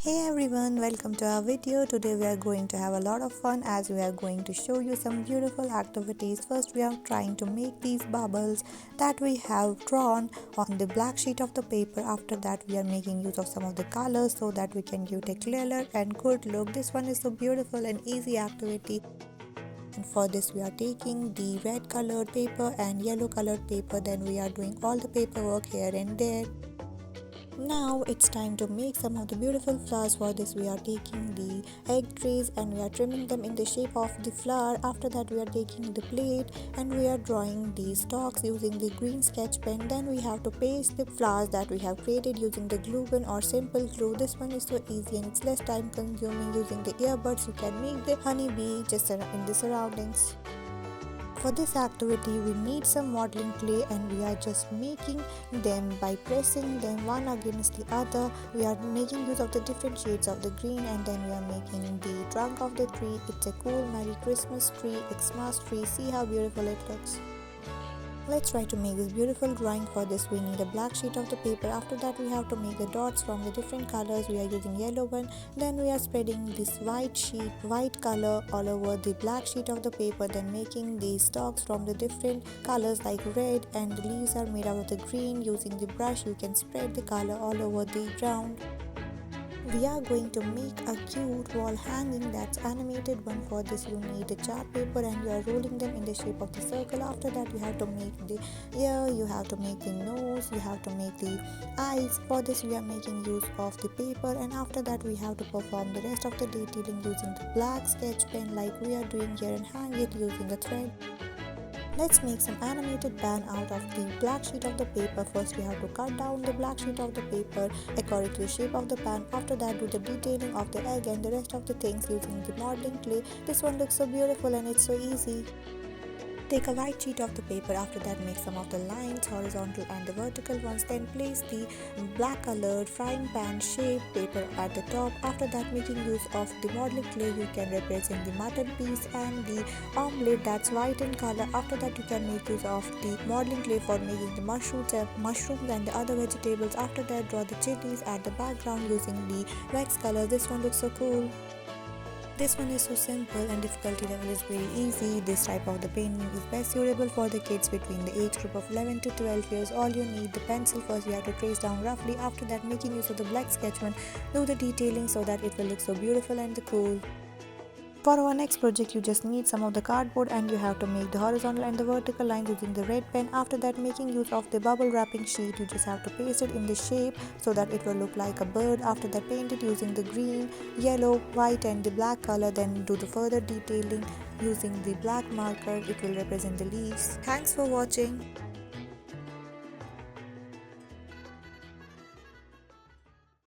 Hey everyone, welcome to our video. Today we are going to have a lot of fun as we are going to show you some beautiful activities. First we are trying to make these bubbles that we have drawn on the black sheet of the paper. After that we are making use of some of the colors so that we can give it a clearer and good look. This one is so beautiful and easy activity. And for this we are taking the red colored paper and yellow colored paper, then we are doing all the paperwork here and there. Now it's time to make some of the beautiful flowers. For this we are taking the egg trays and we are trimming them in the shape of the flower. After that we are taking the plate and we are drawing the stalks using the green sketch pen. Then we have to paste the flowers that we have created using the glue gun or simple glue. This one is so easy and it's less time consuming. Using the earbuds you can make the honeybee just in the surroundings. For this activity we need some modeling clay and we are just making them by pressing them one against the other. We are making use of the different shades of the green and then we are making the trunk of the tree. It's a cool Merry Christmas tree, Xmas tree. See how beautiful it looks. Let's try to make this beautiful drawing. For this we need a black sheet of the paper. After that we have to make the dots from the different colors. We are using yellow one. Then we are spreading this white color all over the black sheet of the paper. Then making the stalks from the different colors like red, and the leaves are made out of the green. Using the brush you can spread the color all over the ground. We are going to make a cute wall hanging that's animated one. For this you need the chart paper and you are rolling them in the shape of the circle. After that you have to make the ear, you have to make the nose, you have to make the eyes. For this we are making use of the paper and after that we have to perform the rest of the detailing using the black sketch pen like we are doing here and hang it using a thread. Let's make some animated pan out of the black sheet of the paper. First we have to cut down the black sheet of the paper according to the shape of the pan. After that do the detailing of the egg and the rest of the things using the modeling clay. This one looks so beautiful and it's so easy. Take a white sheet of the paper. After that make some of the lines, horizontal and the vertical ones. Then place the black colored frying pan shaped paper at the top. After that making use of the modeling clay you can represent the mutton piece and the omelette that's white in color. After that you can make use of the modeling clay for making the mushrooms and the other vegetables. After that draw the chilies at the background using the wax color. This one looks so cool. This one is so simple and difficulty level is very easy. This type of the painting is best suitable for the kids between the age group of 11 to 12 years. All you need the pencil. First you have to trace down roughly. After that making use of the black sketch pen, do the detailing so that it will look so beautiful and cool. For our next project you just need some of the cardboard and you have to make the horizontal and the vertical lines using the red pen. After that making use of the bubble wrapping sheet, you just have to paste it in the shape so that it will look like a bird. After that paint it using the green, yellow, white and the black color. Then do the further detailing using the black marker. It will represent the leaves. Thanks for watching.